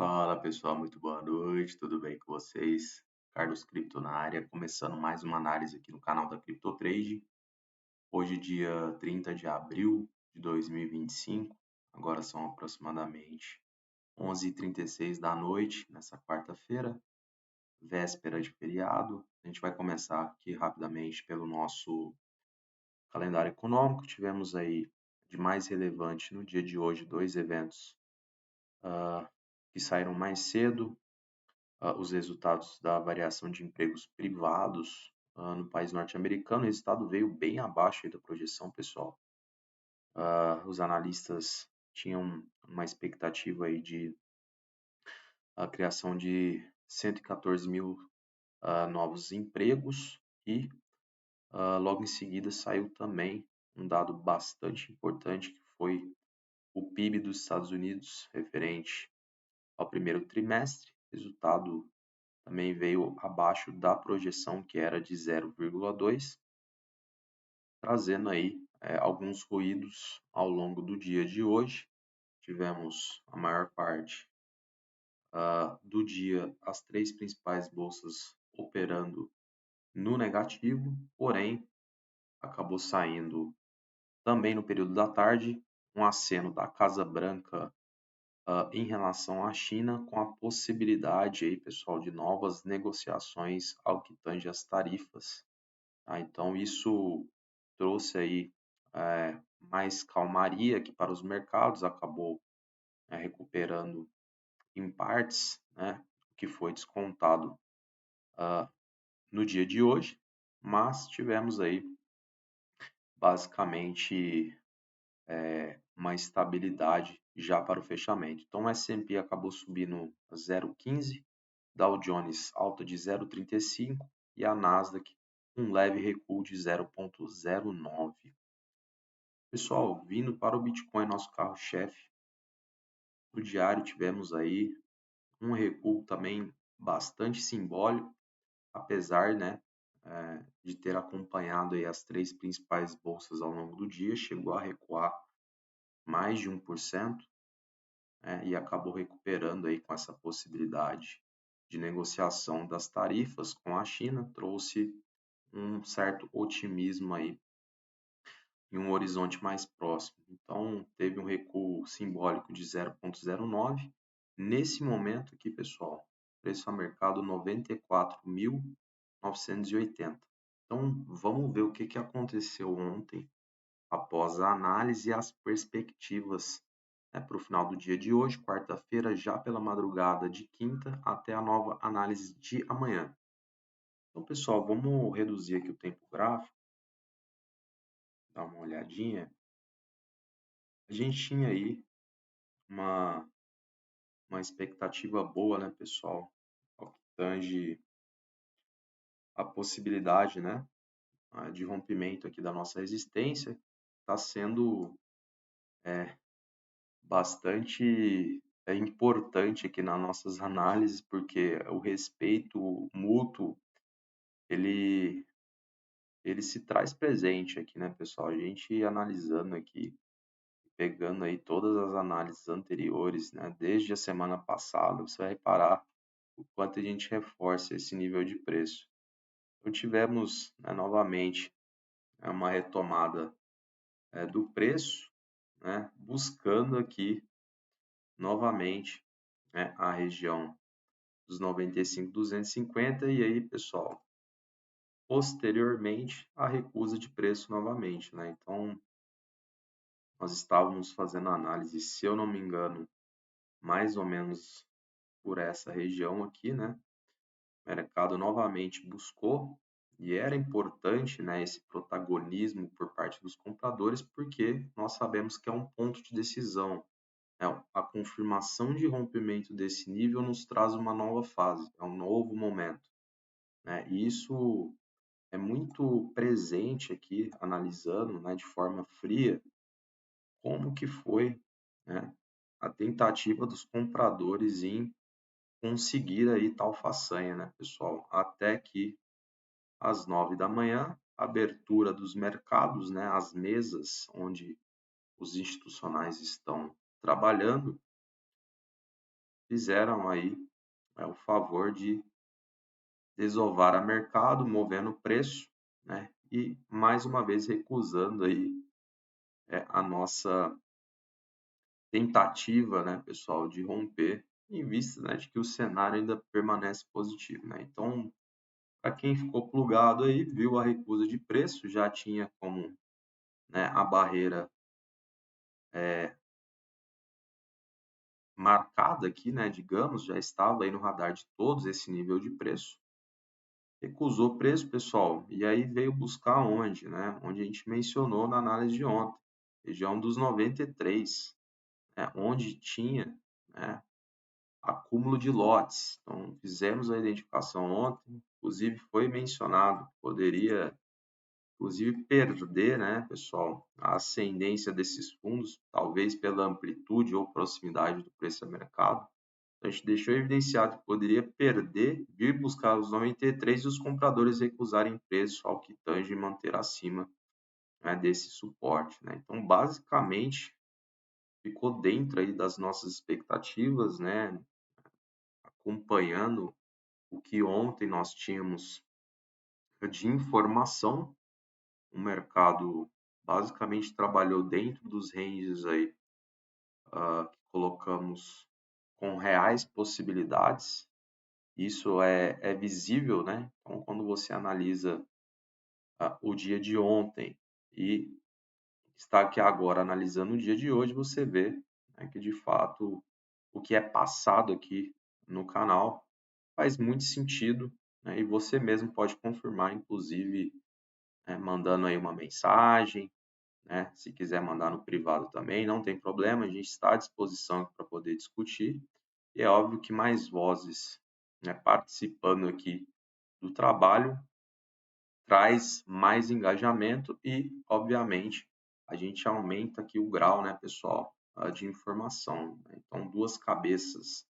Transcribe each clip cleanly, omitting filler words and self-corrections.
Fala pessoal, muito boa noite, tudo bem com vocês? Carlos Cripto na área, começando mais uma análise aqui no canal da CryptoTrade. Hoje, dia 30 de abril de 2025, agora são aproximadamente 11h36 da noite, nessa quarta-feira, véspera de feriado. A gente vai começar aqui rapidamente pelo nosso calendário econômico. Tivemos aí de mais relevante no dia de hoje dois eventos ah, que saíram mais cedo. Os resultados da variação de empregos privados no país norte-americano. O resultado veio bem abaixo aí da projeção, pessoal. Os analistas tinham uma expectativa aí de a criação de 114 mil novos empregos e logo em seguida saiu também um dado bastante importante que foi o PIB dos Estados Unidos referente ao primeiro trimestre. Resultado também veio abaixo da projeção, que era de 0,2, trazendo aí alguns ruídos ao longo do dia de hoje. Tivemos a maior parte do dia as três principais bolsas operando no negativo, porém acabou saindo também no período da tarde um aceno da Casa Branca em relação à China, com a possibilidade aí, pessoal, de novas negociações ao que tange as tarifas. Então, isso trouxe aí mais calmaria aqui para os mercados, acabou recuperando em partes, né, o que foi descontado no dia de hoje, mas tivemos aí basicamente uma estabilidade já para o fechamento. Então, o S&P acabou subindo 0,15, Dow Jones alta de 0,35 e a Nasdaq um leve recuo de 0,09. Pessoal, vindo para o Bitcoin, nosso carro-chefe, no diário tivemos aí um recuo também bastante simbólico, apesar, né, de ter acompanhado aí as três principais bolsas ao longo do dia, chegou a recuar mais de 1%, e acabou recuperando aí com essa possibilidade de negociação das tarifas com a China, trouxe um certo otimismo aí em um horizonte mais próximo. Então, teve um recuo simbólico de 0,09. Nesse momento aqui, pessoal, preço a mercado 94.980. Então, vamos ver o que aconteceu ontem, após a análise e as perspectivas para o final do dia de hoje, quarta-feira, já pela madrugada de quinta, até a nova análise de amanhã. Então, pessoal, vamos reduzir aqui o tempo gráfico, dar uma olhadinha. A gente tinha aí uma, uma expectativa boa, né, pessoal, ao que tange a possibilidade, né, de rompimento aqui da nossa resistência, está sendo bastante importante aqui nas nossas análises, porque o respeito mútuo, ele, ele se traz presente aqui, né, pessoal? A gente analisando aqui, pegando aí todas as análises anteriores, né, desde a semana passada, você vai reparar o quanto a gente reforça esse nível de preço. Então, tivemos, né, novamente uma retomada do preço, né, buscando aqui novamente, né, a região dos 95.250 e aí, pessoal, posteriormente a recusa de preço novamente, né? Então, nós estávamos fazendo análise, se eu não me engano, mais ou menos por essa região aqui, né? O mercado novamente buscou e era importante, né, esse protagonismo por parte dos compradores, porque nós sabemos que é um ponto de decisão. A confirmação de rompimento desse nível nos traz uma nova fase, é um novo momento, né? E isso é muito presente aqui, analisando, né, de forma fria, como que foi, né, a tentativa dos compradores em conseguir aí tal façanha, né, pessoal? Até que às 9 da manhã, abertura dos mercados, né, as mesas onde os institucionais estão trabalhando, fizeram aí o favor de desovar a mercado, movendo o preço, né? E mais uma vez recusando aí a nossa tentativa, né, pessoal, de romper em vista, né, de que o cenário ainda permanece positivo, né? Então, para quem ficou plugado aí, viu a recusa de preço, já tinha como, né, a barreira marcada aqui, né, digamos, já estava aí no radar de todos esse nível de preço. Recusou preço, pessoal, e aí veio buscar onde, né? Onde a gente mencionou na análise de ontem, região dos 93, né? Onde tinha, né, acúmulo de lotes. Então, fizemos a identificação ontem, inclusive foi mencionado, poderia, inclusive, perder, né, pessoal, a ascendência desses fundos, talvez pela amplitude ou proximidade do preço a mercado. A gente deixou evidenciado que poderia perder, vir buscar os 93 e os compradores recusarem preço ao que tange e manter acima, né, desse suporte, né? Então, basicamente, ficou dentro aí das nossas expectativas, né? Acompanhando o que ontem nós tínhamos de informação, o mercado basicamente trabalhou dentro dos ranges aí que colocamos com reais possibilidades. Isso é visível, né? Então, quando você analisa o dia de ontem e está aqui agora analisando o dia de hoje, você vê, né, que de fato o que é passado aqui no canal faz muito sentido, né? E você mesmo pode confirmar, inclusive, mandando aí uma mensagem, né? Se quiser mandar no privado também, não tem problema, a gente está à disposição para poder discutir. E é óbvio que mais vozes, né, participando aqui do trabalho traz mais engajamento e, obviamente, a gente aumenta aqui o grau, né, pessoal, de informação, né? Então, duas cabeças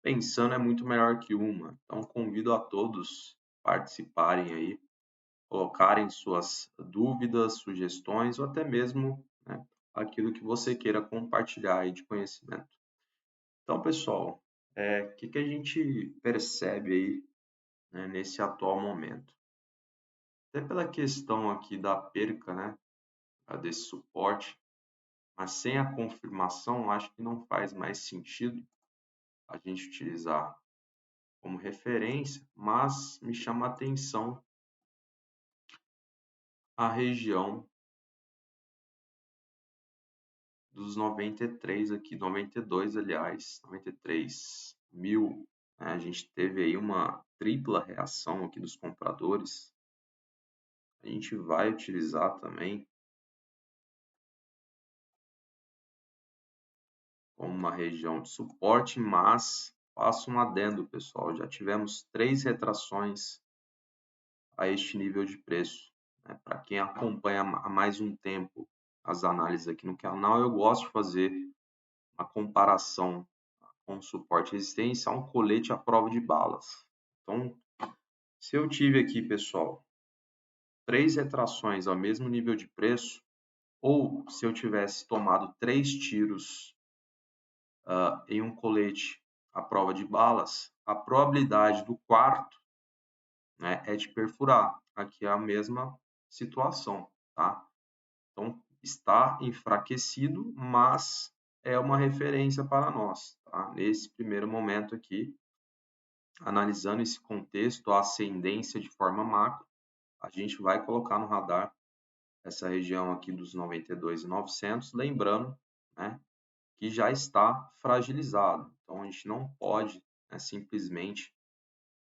pensando é muito melhor que uma. Então, convido a todos participarem aí, colocarem suas dúvidas, sugestões ou até mesmo, né, aquilo que você queira compartilhar aí de conhecimento. Então, pessoal, o que a gente percebe aí, né, nesse atual momento? Até pela questão aqui da perca, né, desse suporte, mas sem a confirmação, acho que não faz mais sentido a gente utilizar como referência, mas me chama a atenção a região dos 93 aqui, 92, aliás, 93 mil, né? A gente teve aí uma tripla reação aqui dos compradores. A gente vai utilizar também como uma região de suporte, mas faço um adendo, pessoal. Já tivemos 3 retrações a este nível de preço, né? Para quem acompanha há mais um tempo as análises aqui no canal, eu gosto de fazer uma comparação com suporte e resistência a um colete à prova de balas. Então, se eu tive aqui, pessoal, 3 retrações ao mesmo nível de preço, ou se eu tivesse tomado 3 tiros em um colete à prova de balas, a probabilidade do quarto, né, é de perfurar. Aqui é a mesma situação, tá? Então, está enfraquecido, mas é uma referência para nós, tá? Nesse primeiro momento aqui, analisando esse contexto, a ascendência de forma macro, a gente vai colocar no radar essa região aqui dos 92.900, lembrando, né, que já está fragilizado. Então, a gente não pode, né, simplesmente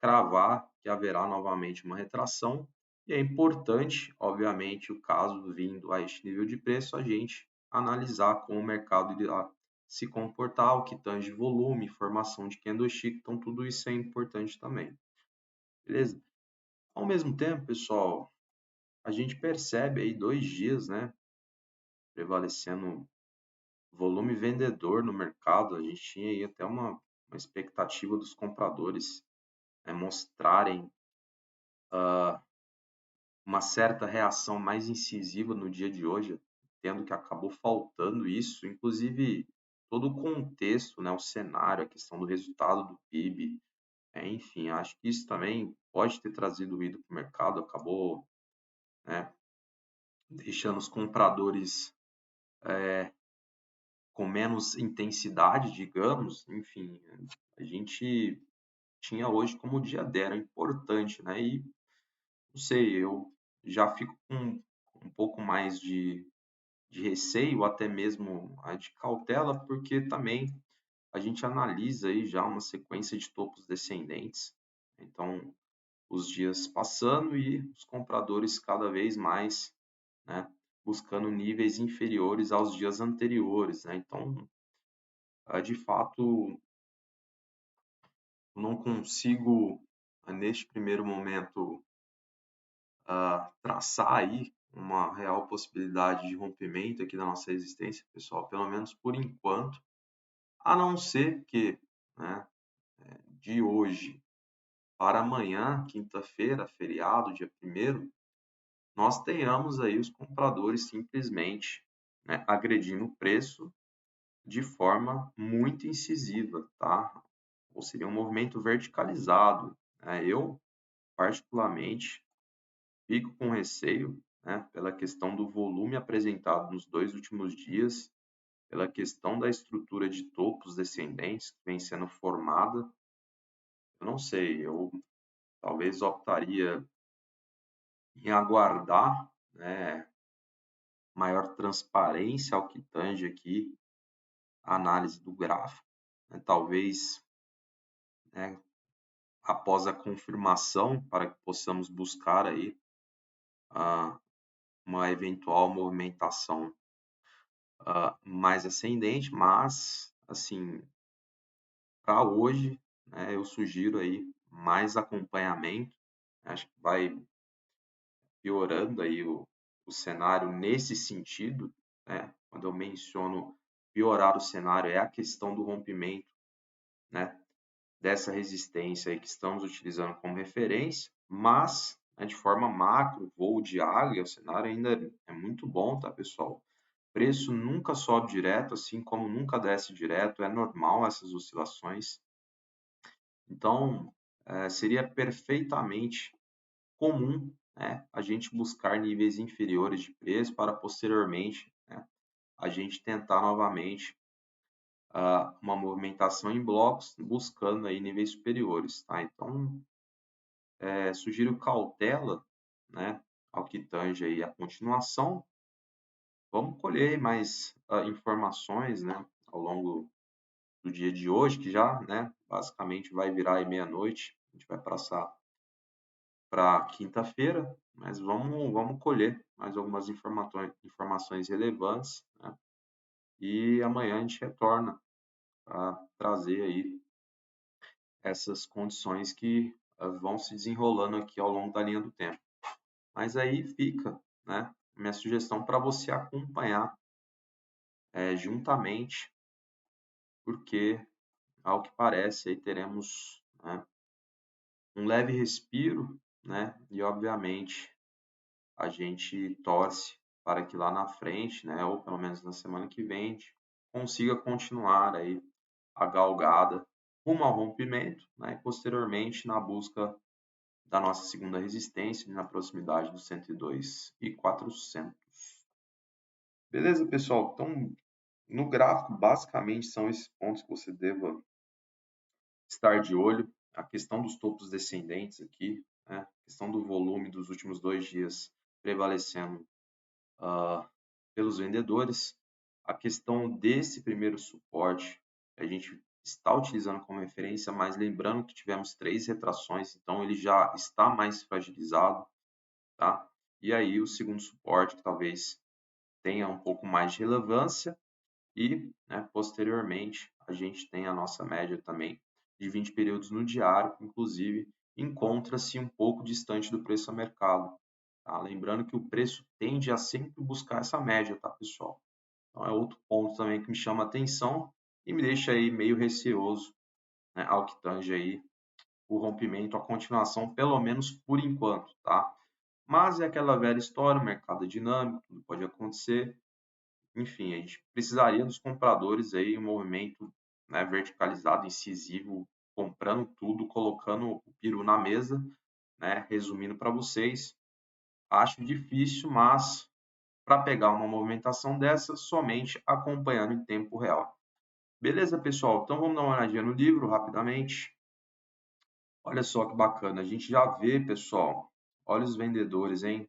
cravar que haverá novamente uma retração. E é importante, obviamente, o caso vindo a este nível de preço, a gente analisar como o mercado irá se comportar, o que tange volume, formação de candlestick, então tudo isso é importante também. Beleza? Ao mesmo tempo, pessoal, a gente percebe aí 2 dias, né, prevalecendo volume vendedor no mercado. A gente tinha aí até uma expectativa dos compradores, né, mostrarem uma certa reação mais incisiva no dia de hoje, tendo que acabou faltando isso. Inclusive, todo o contexto, né, o cenário, a questão do resultado do PIB, enfim, acho que isso também pode ter trazido ruído para o mercado, acabou, né, deixando os compradores com menos intensidade, digamos, enfim, a gente tinha hoje como dia D, era importante, né? E não sei, eu já fico com um pouco mais de receio, até mesmo de cautela, porque também a gente analisa aí já uma sequência de topos descendentes. Então, os dias passando e os compradores cada vez mais, né, buscando níveis inferiores aos dias anteriores, né? Então, de fato, não consigo, neste primeiro momento, traçar aí uma real possibilidade de rompimento aqui da nossa resistência, pessoal, pelo menos por enquanto, a não ser que, né, de hoje para amanhã, quinta-feira, feriado, dia 1º, nós tenhamos aí os compradores simplesmente, né, agredindo o preço de forma muito incisiva, tá? Ou seria um movimento verticalizado, né? Eu, particularmente, fico com receio, né, pela questão do volume apresentado nos 2 últimos dias, pela questão da estrutura de topos descendentes que vem sendo formada. Eu não sei, eu talvez optaria em aguardar, né, maior transparência ao que tange aqui a análise do gráfico, né, talvez, né, após a confirmação para que possamos buscar aí ah, uma eventual movimentação mais ascendente, mas assim, para hoje, né, eu sugiro aí mais acompanhamento. Acho que vai piorando aí o cenário nesse sentido, né? Quando eu menciono piorar o cenário, é a questão do rompimento, né, dessa resistência aí que estamos utilizando como referência, mas, né, de forma macro, voo de águia, o cenário ainda é muito bom, tá, pessoal? Preço nunca sobe direto, assim como nunca desce direto, é normal essas oscilações. Então, seria perfeitamente comum, né, a gente buscar níveis inferiores de preço para posteriormente, né, a gente tentar novamente uma movimentação em blocos, buscando aí níveis superiores, tá? Então, sugiro cautela, né, ao que tange aí a continuação. Vamos colher mais informações, né, ao longo do dia de hoje, que já, né, basicamente vai virar aí meia-noite. A gente vai passar para quinta-feira, mas vamos colher mais algumas informações relevantes, né? E amanhã a gente retorna para trazer aí essas condições que vão se desenrolando aqui ao longo da linha do tempo. Mas aí fica, né, minha sugestão para você acompanhar juntamente, porque ao que parece aí teremos, né, um leve respiro, né, e obviamente a gente torce para que lá na frente, né, ou pelo menos na semana que vem, a gente consiga continuar aí a galgada rumo ao rompimento, né, e posteriormente na busca da nossa segunda resistência na proximidade dos 102.400. Beleza, pessoal? Então, no gráfico, basicamente são esses pontos que você deva estar de olho. A questão dos topos descendentes aqui, né? A questão do volume dos últimos 2 dias prevalecendo pelos vendedores. A questão desse primeiro suporte, a gente está utilizando como referência, mas lembrando que tivemos 3 retrações, então ele já está mais fragilizado, tá? E aí o segundo suporte, que talvez tenha um pouco mais de relevância, e, né, posteriormente a gente tem a nossa média também de 20 períodos no diário, que inclusive encontra-se um pouco distante do preço a mercado. Tá? Lembrando que o preço tende a sempre buscar essa média, tá, pessoal? Então é outro ponto também que me chama a atenção e me deixa aí meio receoso, né, ao que tange aí o rompimento, a continuação, pelo menos por enquanto, tá? Mas é aquela velha história, o mercado é dinâmico, tudo pode acontecer. enfim, a gente precisaria dos compradores aí, um movimento, né, verticalizado, incisivo, comprando tudo, colocando o peru na mesa, né? Resumindo para vocês, acho difícil, mas para pegar uma movimentação dessa, somente acompanhando em tempo real. Beleza, pessoal? Então vamos dar uma olhadinha no livro rapidamente. Olha só que bacana, a gente já vê, pessoal, olha os vendedores, hein?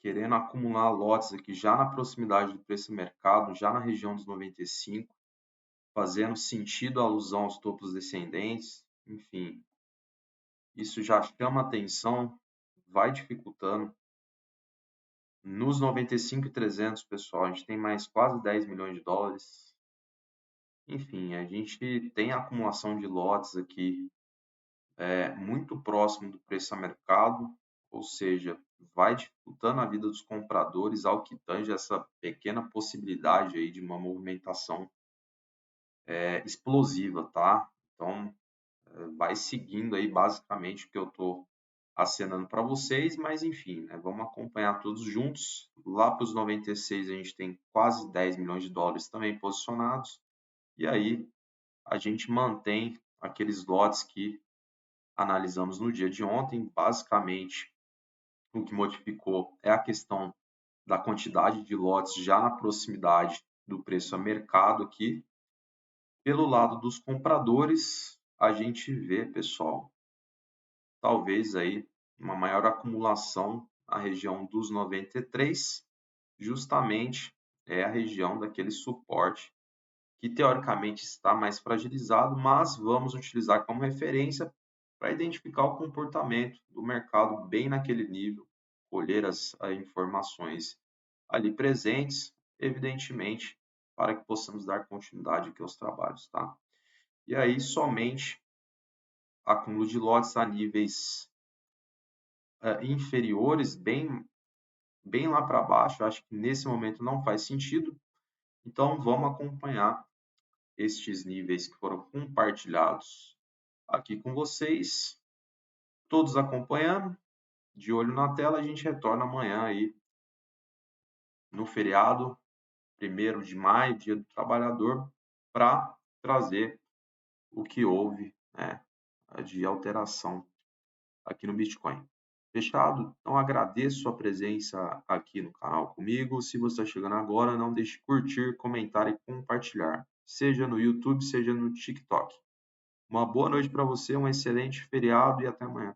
Querendo acumular lotes aqui já na proximidade do preço mercado, já na região dos 95, fazendo sentido a alusão aos topos descendentes, enfim, isso já chama atenção, vai dificultando. Nos 95.300, pessoal, a gente tem mais quase 10 milhões de dólares. Enfim, a gente tem a acumulação de lotes aqui muito próximo do preço a mercado, ou seja, vai dificultando a vida dos compradores ao que tange essa pequena possibilidade aí de uma movimentação explosiva, tá? Então, vai seguindo aí basicamente o que eu estou acenando para vocês, mas enfim, né, vamos acompanhar todos juntos. Lá para os 96 a gente tem quase 10 milhões de dólares também posicionados, e aí a gente mantém aqueles lotes que analisamos no dia de ontem. Basicamente, o que modificou é a questão da quantidade de lotes já na proximidade do preço a mercado aqui. Pelo lado dos compradores, a gente vê, pessoal, talvez aí uma maior acumulação na região dos 93, justamente é a região daquele suporte que teoricamente está mais fragilizado, mas vamos utilizar como referência para identificar o comportamento do mercado bem naquele nível, colher as informações ali presentes, evidentemente, para que possamos dar continuidade aqui aos trabalhos, tá? E aí, somente acúmulo de lotes a níveis inferiores, bem lá para baixo, eu acho que nesse momento não faz sentido, então vamos acompanhar estes níveis que foram compartilhados aqui com vocês, todos acompanhando, de olho na tela. A gente retorna amanhã aí no feriado, 1º de maio, Dia do Trabalhador, para trazer o que houve, né, de alteração aqui no Bitcoin. Fechado? Então agradeço a presença aqui no canal comigo. Se você está chegando agora, não deixe de curtir, comentar e compartilhar, seja no YouTube, seja no TikTok. Uma boa noite para você, um excelente feriado e até amanhã.